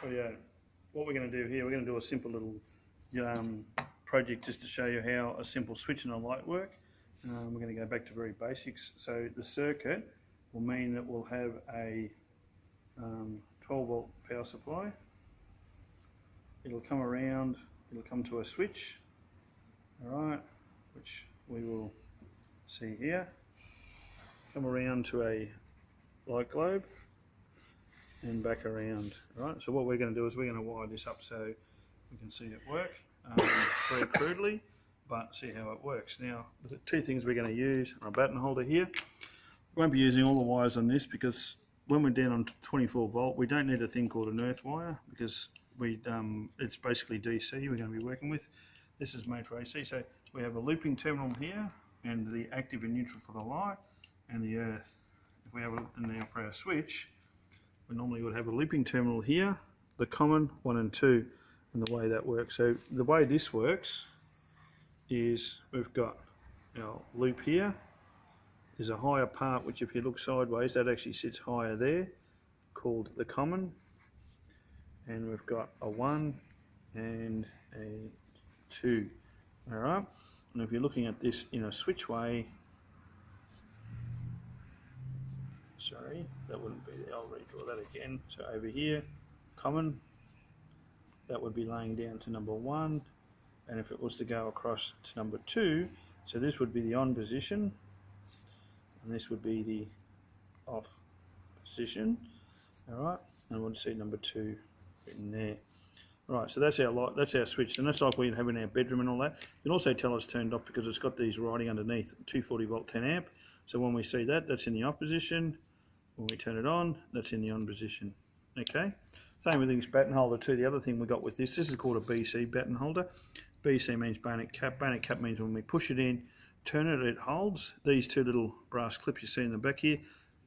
Oh yeah, what we're going to do here, we're going to do a simple little project just to show you how a simple switch and a light work. We're going to go back to very basics. So the circuit will mean that we'll have a 12 volt power supply. It'll come around, it'll come to a switch, alright, which we will see here. Come around to a light globe and back around. Right, so what we're going to do is we're going to wire this up so we can see it work very crudely, but see how it works. Now, the two things we're going to use are a batten holder here. We won't be using all the wires on this because when we're down on 24 volt, we don't need a thing called an earth wire because it's basically DC we're going to be working with. This is made for AC, so we have a looping terminal here and the active and neutral for the light and the earth. If we have now for our switch, we normally would have a looping terminal here, the common 1 and 2, and the way that works. So the way this works is we've got our loop here. There's a higher part which if you look sideways that actually sits higher there, called the common, and we've got a 1 and a 2. Alright, and if you're looking at this in a switch way, sorry, that wouldn't be there, I'll redraw that again. So over here, common, that would be laying down to number 1, and if it was to go across to number 2, so this would be the on position, and this would be the off position, alright, and we'll see number 2 written there. Right, so that's our light, that's our switch, and that's like we have in our bedroom and all that. You can also tell it's turned off because it's got these writing underneath, 240 volt 10 amp. So when we see that, that's in the off position. When we turn it on, that's in the on position. Okay, same with this batten holder too. The other thing we got with this is called a BC batten holder. BC means bayonet cap. Bayonet cap means when we push it in, turn it, it holds. These two little brass clips you see in the back here,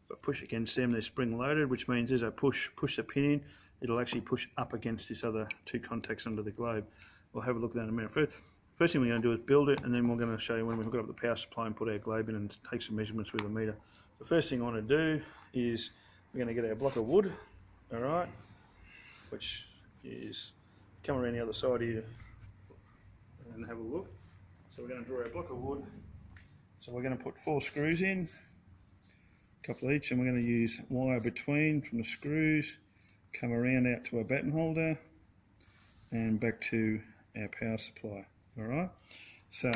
but push against them, they're spring loaded, which means as I push the pin in, it'll actually push up against this other two contacts under the globe. We'll have a look at that in a minute. First thing we're going to do is build it, and then we're going to show you when we hook up the power supply and put our globe in and take some measurements with a meter. The first thing I want to do is we're going to get our block of wood, alright, which is come around the other side here and have a look. So we're going to draw our block of wood. So we're going to put 4 screws in, a couple each, and we're going to use wire between from the screws, come around out to our batten holder and back to our power supply. Alright, so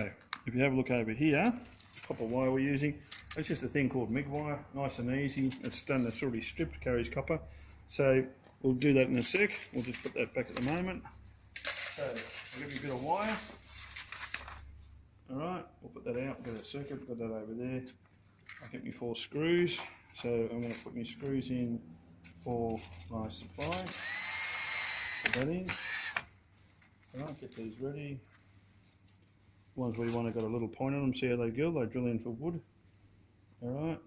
if you have a look over here, the copper wire we're using, it's just a thing called MIG wire, nice and easy. It's done, it's already stripped, carries copper. So we'll do that in a sec. We'll just put that back at the moment. So I'll give you a bit of wire. Alright, we'll put that out, get a circuit, got that over there. I'll get me 4 screws. So I'm going to put my screws in for my supply. Put that in. Alright, get these ready. Ones we want have got a little point on them, see how they go, they drill in for wood. Alright.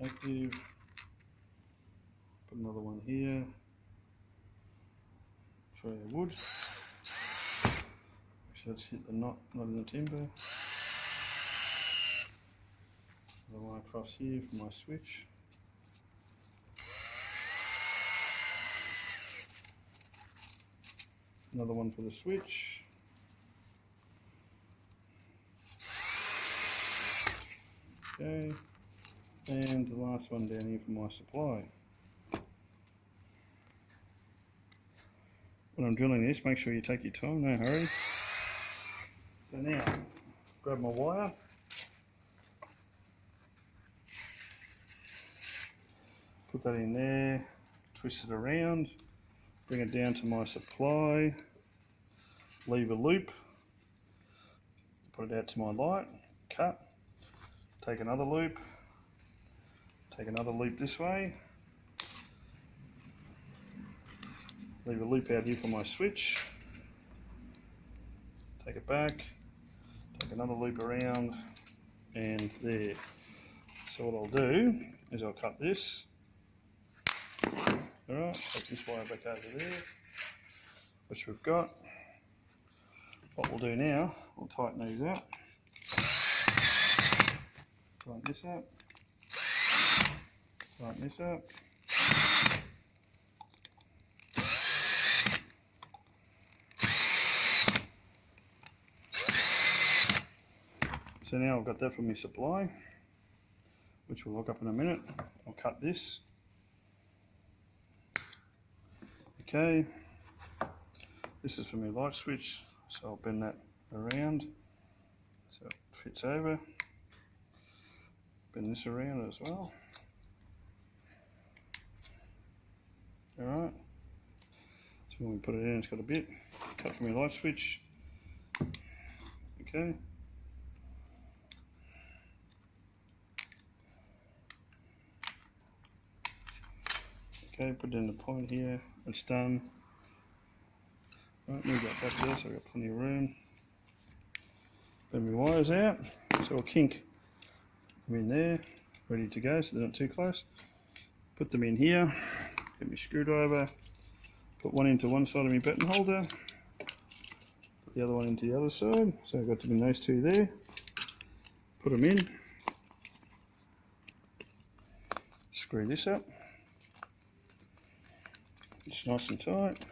Active. Put another one here. For our wood. So let's hit the knot, not in the timber. Another one across here for my switch. Another one for the switch. Okay, and the last one down here for my supply. When I'm drilling this, make sure you take your time, no hurry. So now, grab my wire. Put that in there, twist it around, bring it down to my supply, leave a loop, put it out to my light, cut, take another loop this way, leave a loop out here for my switch, take it back, take another loop around, and there. So what I'll do is I'll cut this. Alright, take this wire back over there, which we've got. What we'll do now, we'll tighten these up. Tighten this up. tighten this up. So now I've got that from my supply, which we'll look up in a minute. I'll cut this. Okay, this is for my light switch, so I'll bend that around so it fits over. Bend this around as well. Alright, so when we put it in, it's got a bit. Cut for my light switch. Okay. Okay, put it in the point here, it's done. Right, move that back there so I've got plenty of room. Bend my wires out, so I'll kink them in there, ready to go so they're not too close. Put them in here, get my screwdriver, put one into one side of my button holder, put the other one into the other side, so I've got them in those two there. Put them in, screw this up. It's nice and tight.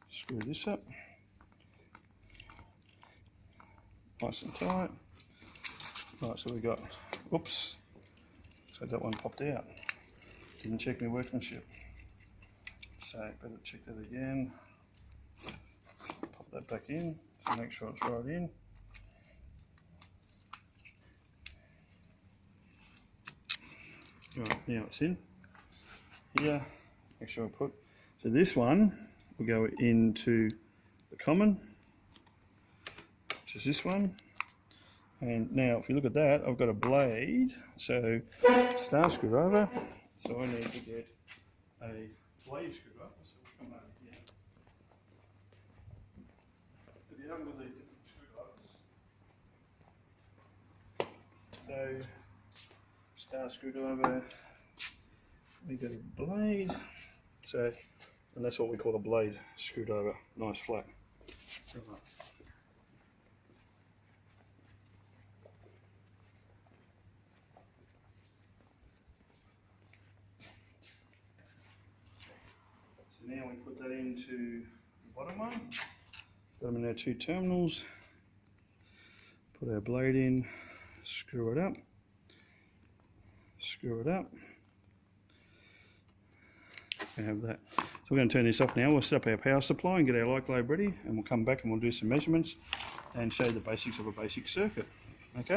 Screw this up. Nice and tight. Right, so we got, whoops, so that one popped out. Didn't check my workmanship. So better check that again. Pop that back in, so make sure it's right in. Right, now it's in. Here. Make sure I put, so this one will go into the common, which is this one. And now if you look at that, I've got a blade, so star screwdriver, so I need to get a blade screwdriver, so we'll come over here. If you haven't got these different screwdrivers, so star screwdriver, we got a blade. So, and that's what we call a blade screwdriver, nice flat. So now we put that into the bottom one, got them in our two terminals, put our blade in, screw it up, screw it up. We have that. So we're going to turn this off now. We'll set up our power supply and get our light globe ready, and we'll come back and we'll do some measurements and show you the basics of a basic circuit. Okay.